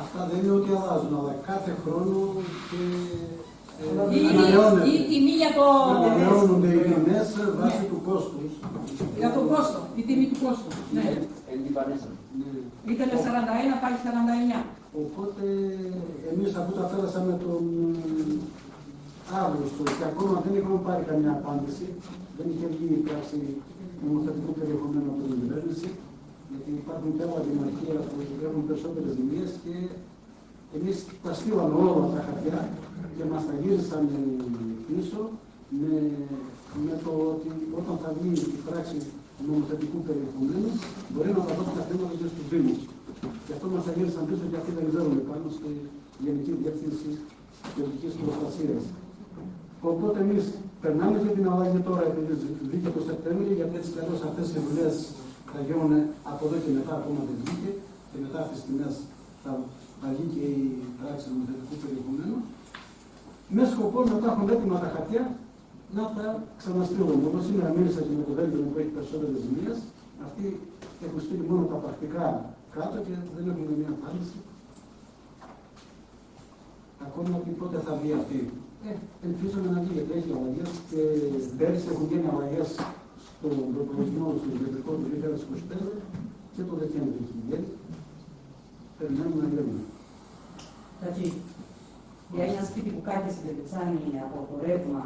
Αυτά δεν είναι ότι αλλάζουν, αλλά κάθε χρόνο και Η τιμή για το... ανανεώνονται οι τιμές βάσει του κόστους. Για το κόστο, η τιμή του κόστου. Ναι. Ήτανε 41, πάλι 49. Οπότε εμείς αφού τα πέρασαμε τον Αύγουστο και ακόμα δεν είχαμε πάρει καμιά απάντηση, δεν είχε βγει η πράξη νομοθετικού περιεχομένου από την κυβέρνηση, γιατί υπάρχουν πέρα δημαρχία που έχουν περισσότερες ζημίες και Εμείς τα στείλαμε όλα τα χαρτιά και μας τα γύρισαν πίσω με το ότι όταν θα βγει η πράξη νομοθετικού περιεχομένου μπορεί να τα δώσει τα χρήματα και στους Δήμους. Και αυτό μας τα γύρισαν πίσω και αυτοί δεν ξέρουν πάνω στη Γενική Διεύθυνση Πολιτικής Προστασίας. Οπότε εμείς περνάμε και την αλλαγή τώρα επειδή βγήκε το Σεπτέμβριο, γιατί έτσι κι αλλιώς αυτές οι δουλειές θα γίνουν από εδώ και μετά, ακόμα δεν βγήκε, και μετά αυτές τις τιμές θα βγει και η πράξη νομοθετικού περιεχομένου. Με σκοπό να τα έχουν έτοιμα τα χαρτιά να τα ξαναστείλουν. Όπως σήμερα μίλησα και με το Βέλγιο που έχει περισσότερες ζημίες, αυτοί έχουν στείλει μόνο τα πρακτικά κάτω και δεν έχουν μια απάντηση. Ακόμα ότι πότε θα βγει αυτή. Ελπίζουμε να βγει, γιατί έχει αλλαγές και πέρυσι έχουν γίνει αλλαγές στον προπολογισμό του Δεκεμβρίου του 2025 και το Δεκέμβριο έχει βγει. Περιμένουμε να γίνουμε. Δηλαδή, για ένα σπίτι που κάθεται και πιάνει από το ρεύμα,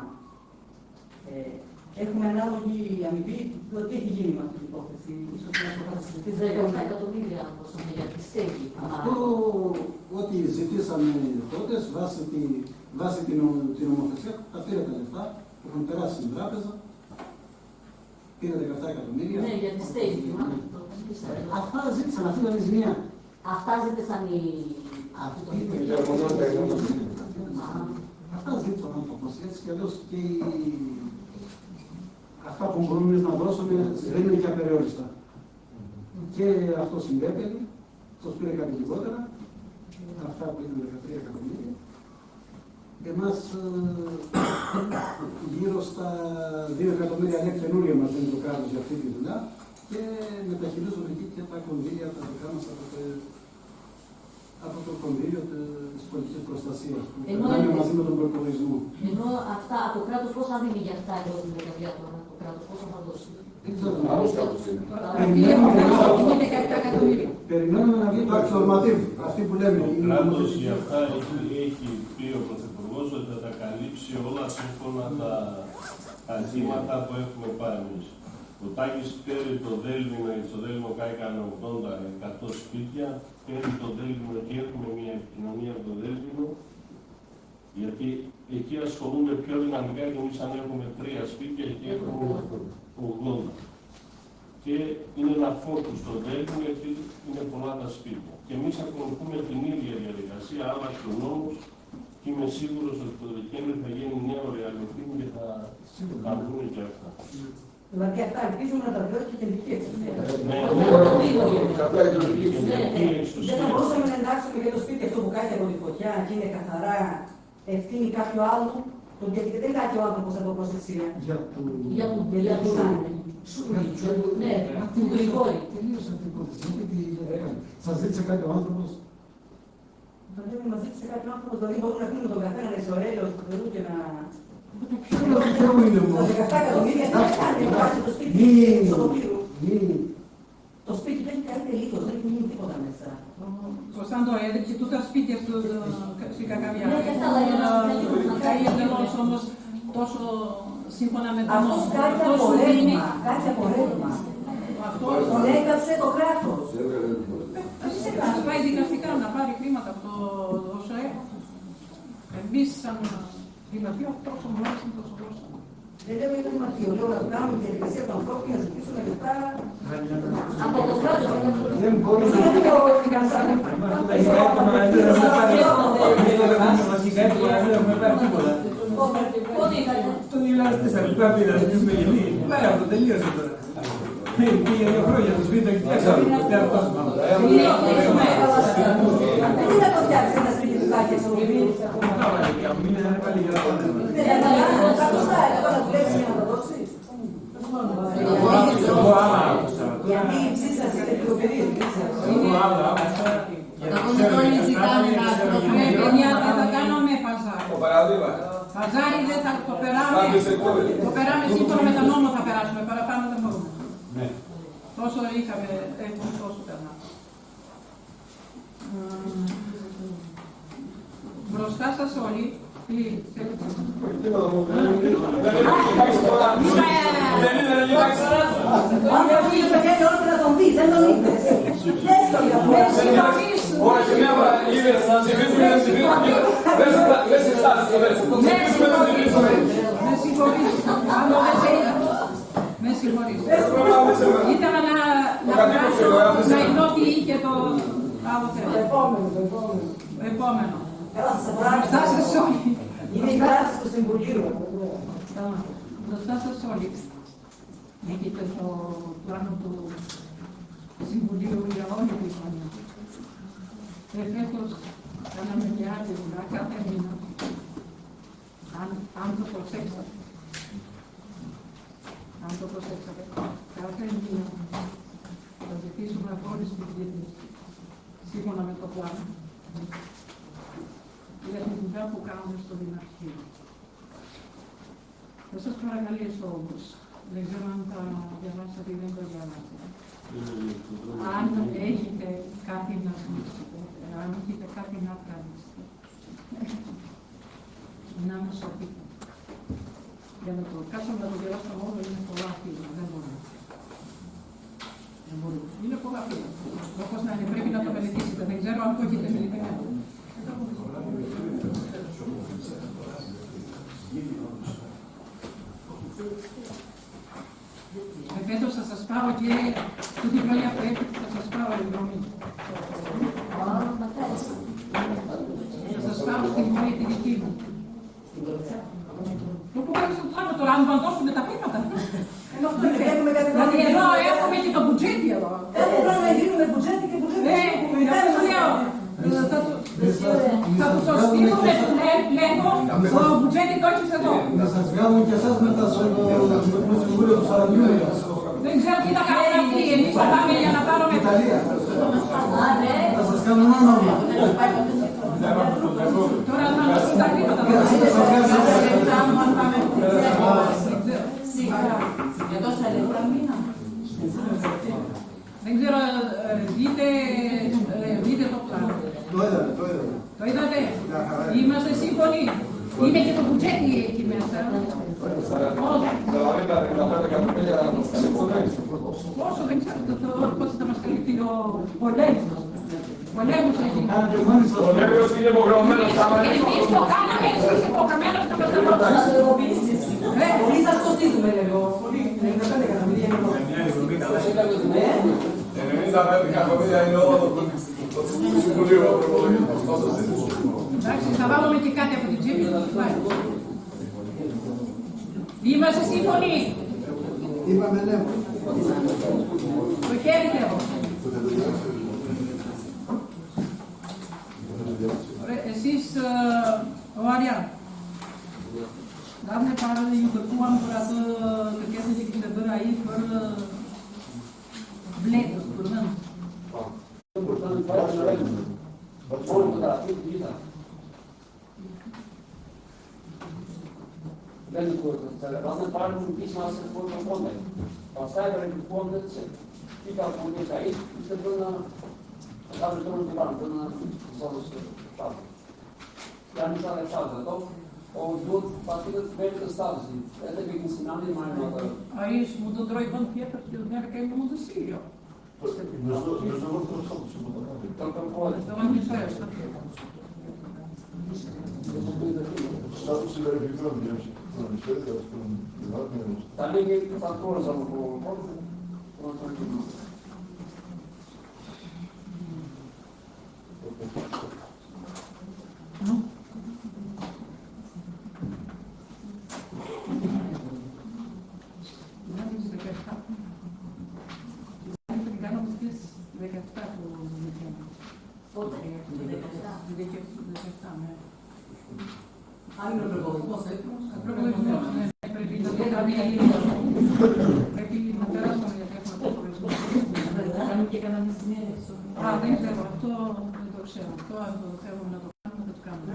έχουμε ανάλογη αμοιβή. Τι έχει γίνει με αυτή την υπόθεση, ίσως να το συζητήσει. 17 εκατομμύρια για τη στέγη. Αυτό ό,τι ζητήσαμε τότε, βάσει την νομοθεσία, τα πήρε τα λεφτά, έχουν περάσει στην τράπεζα, πήρε 17 εκατομμύρια. Ναι, για τη στέγη. Αυτά ζήτησαν, αυτή ήταν η ζημιά. Αυτά ζήτησαν οι... Αυτά ζήτησαν ο άνθρωπος, έτσι κι αλλιώς και αυτά που μπορούμε να δώσουμε δεν είναι και απεριόριστα. Και αυτό συνδέεται, αυτός πήρε κάτι λιγότερα, αυτά που είναι 13 εκατομμύρια. Εμάς γύρω στα 2 εκατομμύρια είναι καινούργια μας δίνει το κράτος για αυτή τη δουλειά και μεταχειρίζουμε εκεί και τα κονδύλια τα δικά μας από το κονδύλιο της πολιτικής προστασίας που περνάμε μαζί με τον προπολογισμό. Ενώ αυτά από το κράτος πώς θα δίνει για αυτά εδώ την δεκαετία τώρα, το κράτος πώς θα δώσει. Περιμένουμε να βγει το αξιωματίβ, αυτοί που λέμε. Ο κράτος για αυτά έχει πει ο Πρωθυπουργός ότι θα τα καλύψει όλα σύμφωνα τα ζήματα που έχουμε πάρει εμείς. Ο Τάκης παίρνει το Δέλβινο, στο Δέλβινο κάηκαν 80-100 σπίτια, παίρνει το Δέλβινο και έχουμε μια επικοινωνία από το Δέλβινο, γιατί εκεί ασχολούνται πιο δυναμικά και εμείς αν έχουμε 3 σπίτια, εκεί έχουμε 80. Και είναι ένα φόρτο στο Δέλβινο, γιατί είναι πολλά τα σπίτια. Και εμείς ακολουθούμε την ίδια διαδικασία, άλλαξε ο νόμος, και είμαι σίγουρος ότι το Δεκέμβριο θα γίνει νέο ρεαλιστή και θα βγουν και αυτά. Δηλαδή αυτά ελπίζουμε να τα βιώσει και τελική εξουσία. Δεν θα μπορούσαμε να εντάξουμε και το σπίτι αυτό που κάνει από τη φωτιά και είναι καθαρά ευθύνη κάποιου άλλου, γιατί δεν κάνει ο άνθρωπος από προστασία. Για τον ναι, την Γρηγόρη. Τελείωσε αυτή η υπόθεση. Σας ζήτησε κάποιο άνθρωπος. Δηλαδή μας ζήτησε κάποιο άνθρωπος, δηλαδή μπορούμε να κλείνουμε τον καθένα να ισορρέλαιο στο Περού και να... Τα 17 εκατομμύρια δεν κάνει, υπάρχει το σπίτι στο τοπίο. Το σπίτι δεν έχει κάνει τελείως, δεν έχει μείνει τίποτα μέσα. Κωνσταντό, έδειξε τούτα σπίτια στην Κακαβιά. Ναι, και αυτά καίγεται όμως τόσο σύμφωνα με τον νόμο. Αυτός κάτι από ρεύμα. Τον έκαψε το κράτος. Ας πάει δικαστικά να πάρει χρήματα από το ΩΣΕ. Εμείς σαν δημοτείο τόσο μπορούσαμε, τόσο μπορούσαμε. Δεν λέμε για το δημοτείο, λέω να κάνουμε τη διαδικασία των ανθρώπων και να ζητήσουμε λεφτά. Από το κράτος. Δεν μπορεί να... Το 2004 πρέπει να ζητήσουμε γεννή. Πέρα αυτό τελείωσε τώρα. Πήγε 2 χρόνια το σπίτι και φτιάξαμε. Τι θα το φτιάξει ένα σπίτι του Κάκη στο βιβλίο. Μην είναι πάλι για να πάνε. Θα το στάει, θα το δουλέψει για να το δώσει. Γιατί η ψήσταση είναι πιο περίεργη. Δεν θα κάνουμε παζάρι. Παζάρι δεν θα το περάμε. Το περάμε σύμφωνα με τον νόμο θα περάσουμε. Παραπάνω δεν μπορούμε. Τόσο είχαμε, έχουμε τόσο περνά. Μπροστά σας όλοι. Αν δεν πήγε το χέρι όλο να τον δεις, δεν τον είπες. Δες το για Όχι, μια φορά είδες, ψηφίζουμε, δεν ψηφίζουμε. Δεν συστάσεις το έτσι. Το ψηφίζουμε, δεν ψηφίζουμε. Με συγχωρείς. Αν δεν σε είδα. Με συγχωρείς. Ήθελα να εννοώ τι είχε το άλλο θέμα. Επόμενο. Καλά, σας απορράγει. Μπροστά σας όλοι. Είναι η κράτηση του Συμβουλίου. Μπροστά σας όλοι. Έχετε το πλάνο του Συμβουλίου για όλη τη χρονιά. Φέτος κάναμε και άλλη δουλειά κάθε μήνα. Αν το προσέξατε. Αν το προσέξατε. Κάθε μήνα θα ζητήσουμε από όλες τις διεθνείς, σύμφωνα με το πλάνο, για τη δουλειά που κάνουμε στο Δημαρχείο. Θα σας παρακαλέσω όμως, δεν ξέρω αν θα διαβάσετε ή δεν το διαβάσετε. Αν έχετε κάτι να ζητήσετε, αν έχετε κάτι να κάνετε, να μας το πείτε. Για να το κάτσω να το διαβάσω όλο είναι πολλά φύλλα, δεν μπορώ. Είναι πολλά φύλλα. Όπως να είναι, πρέπει να το μελετήσετε. Δεν ξέρω αν το έχετε μελετήσει. Φέτος θα σας πάω και τούτη χρόνια που έρχεται θα σας πάω εκδρομή. Θα σας πάω στην πόλη τη δική μου. Το που κάνεις το πλάνο τώρα, αν βαντώσουμε τα χρήματα. Δηλαδή εδώ έχουμε και το μπουτζέτι εδώ. Πρέπει να γίνουμε μπουτζέτι και μπουτζέτι. Θα του το στείλουμε, λέγω, το μπουτζέτι το έχεις εδώ. Να σας βγάλουν και εσάς μετά στο Συμβούλιο του Σαραγγιού. Δεν ξέρω τι θα κάνουν αυτοί, εμείς θα πάμε για να πάρουμε... Ιταλία. Θα σας κάνουν όνομα. Τώρα να μας τα χρήματα. Για τόσα λεπτά μήνα. Δεν ξέρω, δείτε το πλάνο. Το είδατε, το είδατε. Το είδατε. Είμαστε σύμφωνοι. Είναι και το μπουτζέτι εκεί μέσα. Πόσο δεν ξέρω πώς θα μας καλύπτει ο πολέμος. Πολέμος έχει. Ο Νέος είναι υπογραμμένος στα μάτια. Εμείς το κάναμε, εσείς υπογραμμένος στα μάτια. Να το ειδοποιήσεις. Πολύ σας κοστίζουμε, λέγω. Πολύ. 95 εκατομμύρια ευρώ. 95 εκατομμύρια είναι όλο το Συμβουλίο Προπολογισμός. Εντάξει, θα βάλουμε και κάτι από την τσέπη του. Είμαστε σύμφωνοι. Είπαμε ναι. Το χέρι θέλω. Εσείς, ο Άρια, doamne, pară cum am curat chestia de câștigări aici, fără bled, spurmânt. Разные парни письма с фондом. Поставили фонды, и как он не стоит, это было даже трудно банк, на шаг. Я не знаю, шаг, то он идет, подходит к этому стадии. Это как инсинами майна. Aici, mudă droi bani pietre, ne-ar că e mudă Siria. Только поле. Să vă închisoiesc. Там не контроль за Nu? Αν είναι ο προπολογισμός έτοιμος. Πρέπει να περάσουμε γιατί έχουμε προπολογισμό. Θα κάνουμε και κανένα συνέντευξη. Α, δεν ξέρω, αυτό δεν το ξέρω. Αυτό αν το θέλουμε να το κάνουμε, θα το κάνουμε.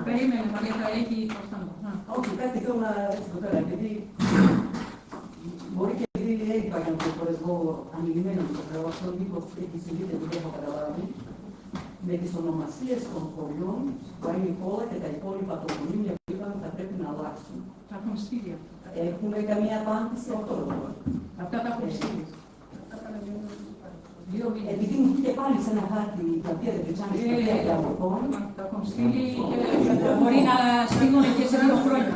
Περίμενε, Μαριέτα, έχει προστάμενο. Όχι, κάτι θέλω να ρωτήσω εδώ πέρα, επειδή μπορεί και επειδή έλειπα για να το φορεσμό ανηλυμένο στο χρέο, αυτό μήπως έχει συμβεί και το έχω καταλάβει, με τις ονομασίες των χωριών που είναι η πόλα και τα υπόλοιπα των χωριών που είπαμε θα πρέπει να αλλάξουν. Τα έχουμε στείλει. Έχουμε καμία απάντηση αυτό. Αυτά τα έχουμε στείλει. επειδή μου πήγε πάλι σε ένα χάρτη η πλατεία Δεκριτσάνης και τα Αμορφών, Τα έχουν στείλει και μπορεί να στείλουν και σε 2 χρόνια.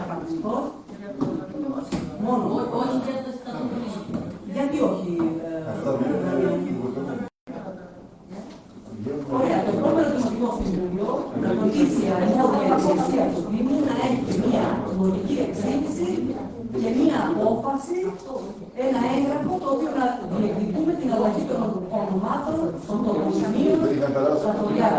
μόνο. Όχι για τα στρατοπολία. Γιατί όχι. Ωραία, το επόμενο Δημοτικό Συμβούλιο να τονίσει η του Δήμου να έχει μια λογική εξήγηση και μια απόφαση, ένα έγγραφο το οποίο να διεκδικούμε την αλλαγή των ονομάτων των τοποσημείων στα χωριά.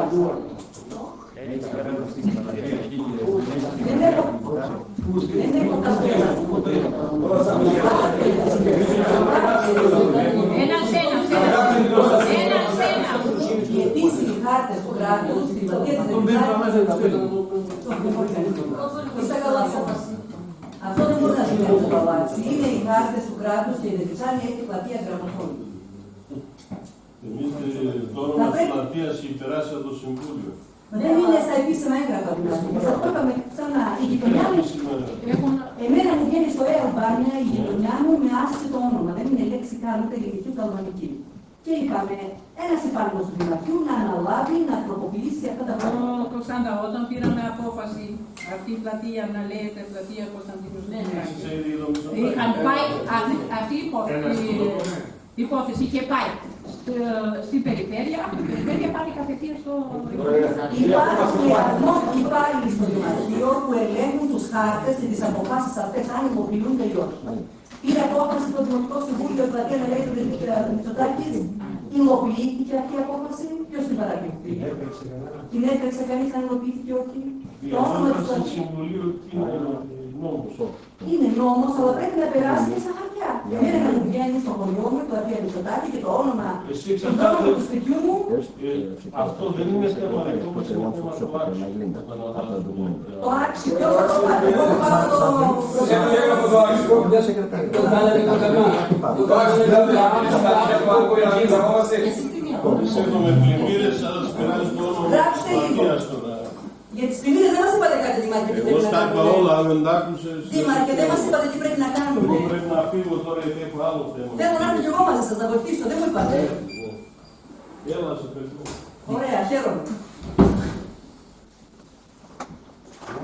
Δεν έχω καθόλου. Οι ετήσιοι χάρτες του κράτους, στην πλατεία της Είστε καλά απόφαση. Αυτό δεν μπορεί να γίνει από το παλάτσι. Είναι οι χάρτες του κράτους και η Δεκριτσάνη έχει πλατεία γραμματών. Εμείς το όνομα της πλατείας έχει περάσει από το Συμβούλιο. Δεν είναι στα επίσημα έγγραφα δηλαδή. Αυτό είπαμε ξανά. Η γειτονιά μου, εμένα μου βγαίνει στο Μπάνια η γειτονιά μου με άσχετο όνομα. Δεν είναι λέξη καν ούτε ελληνική ούτε αλβανική. Και είπαμε, ένας υπάλληλος του Δημαρχείου να αναλάβει, να τροποποιήσει αυτά τα πράγματα. Κωνσταντά, όταν πήραμε απόφαση αυτή η πλατεία να λέγεται πλατεία Κωνσταντίνου Στυλιανάκη, είχαν πάει αυτή η υπόθεση είχε πάει στην περιφέρεια, από την περιφέρεια πάλι κατευθείαν στο Υπάρχουν υπάλληλοι στο Δημαρχείο που ελέγχουν τους χάρτες και τις αποφάσεις αυτές, αν υποποιούνται ή όχι. Πήρε απόφαση το Δημοτικό Συμβούλιο η πλατεία να λέγεται Μητσοτάκης. Υλοποιήθηκε αυτή η απόφαση, ποιος την παρακολουθεί. Την έπαιξε κανείς αν υλοποιήθηκε όχι. Το όνομα της Συμβουλίου είναι νόμος. Είναι νόμος, αλλά πρέπει να περάσει και στα χαρτιά. Εμένα να μου βγαίνει στο χωριό μου, το πλατεία Μητσοτάκη και το όνομα του σπιτιού μου. Αυτό δεν είναι θέμα ρεκόμος, είναι θέμα του άξιου. Το άξιο, ποιος θα το πάρει. Εγώ θα πάρω το άξιο. Το άξιο δεν Πιστεύω με πλημμύρες, αλλά σπεράζει το όνομα της πλατείας τώρα. Για τις πλημμύρες δεν μας είπατε κάτι, Δημάρχε, τι Εγώ πρέπει να στα είπα κάνουμε. όλα, αν δεν τα άκουσες. Δημάρχε, δεν μας είπατε τι πρέπει να κάνουμε. Εγώ πρέπει να φύγω τώρα γιατί έχω άλλο θέμα. Θέλω να έρθω κι εγώ μαζί σας, να βοηθήσω, δεν μου είπατε. Έλα, σε ευχαριστώ. Ωραία, χαίρομαι.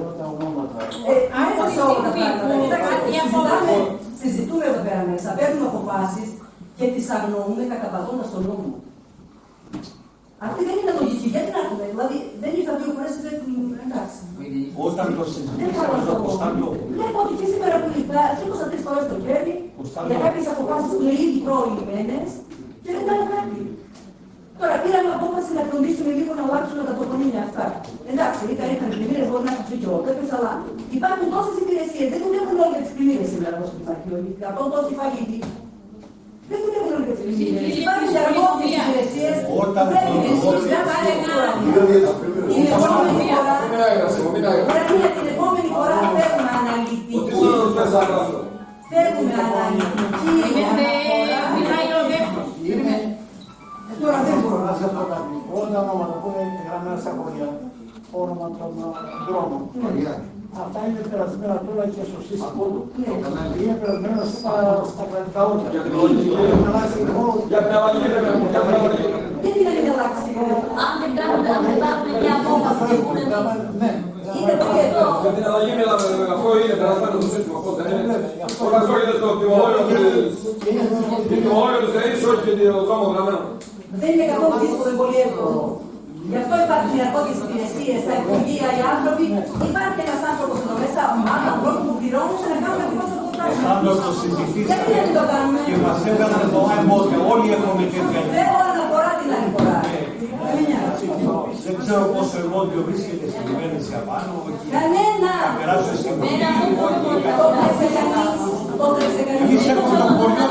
Όλα τα ονόματα. Μέσα σε όλα τα πράγματα. Κοιτάξτε, συζητούμε εδώ πέρα μέσα, παίρνουμε αποφάσεις και τις αγνοούμε καταπατώντας τον νόμο. Αυτή δεν είναι λογική. Γιατί να πούμε, δηλαδή δεν ήρθα 2 φορές και δεν εντάξει. Όταν το συζητήσουμε, βλέπω ότι και σήμερα που ήρθα, σήκωσα 3 φορές το χέρι για κάποιες αποφάσεις που είναι ήδη προηγημένες και δεν κάνω κάτι. Τώρα πήραμε απόφαση να φροντίσουμε λίγο να αλλάξουμε τα τοπονύμια αυτά. Εντάξει, είχαν πλημμύρες, μπορεί να έχουν πει και ο τέτοιος, αλλά υπάρχουν τόσες υπηρεσίες. Δεν δουλεύουν όλες τις πλημμύρες σήμερα εδώ στο Δημαρχείο. Καθόλου τόσοι φαγητοί. Δεν δουλεύουν όλες τις πλημμύρες. Υπάρχουν και αρμόδιες υπηρεσίες που πρέπει να πάνε την επόμενη φορά. Πρέπει την επόμενη φορά θέλουμε αναλυτική. Θέλουμε αναλυτική. Μιλάει ο δεύτερος. Τώρα δεν μπορώ να σε πω κάτι. Όλα τα ονόματα που είναι γραμμένα στα χωριά, όνομα των δρόμων. Αυτά είναι περασμένα τώρα και στο σύστημα. Είναι περασμένα στα κρατικά όρια. Για την αλλαγή γιατί να μην αλλάξει. Αν δεν κάνουν και απόφαση και πούνε είναι εδώ. Για την αλλαγή μιλάμε, αυτό είναι περασμένο στο σύστημα. Όταν έρχεται στο τιμολόγιο του ΣΕΙΣ, όχι και το δρόμο γραμμένο. Δεν είναι καθόλου δύσκολο, είναι πολύ εύκολο. Γι' αυτό υπάρχουν οι αρμόδιες υπηρεσίες, τα υπουργεία, οι άνθρωποι. Υπάρχει ένας άνθρωπος εδώ μέσα, μάλλον ανθρώπου που πληρώνουν να κάνουν ακριβώς αυτό το πράγμα. Γιατί δεν το κάνουμε. Και μας έκαναν το εμπόδιο. Όλοι έχουμε τέτοια. Θέλω αναφορά την άλλη φορά. Δεν ξέρω πόσο εμπόδιο βρίσκεται στην κυβέρνηση απάνω. Κανένα. Θα περάσω στην Εμείς έχουμε το χωριό.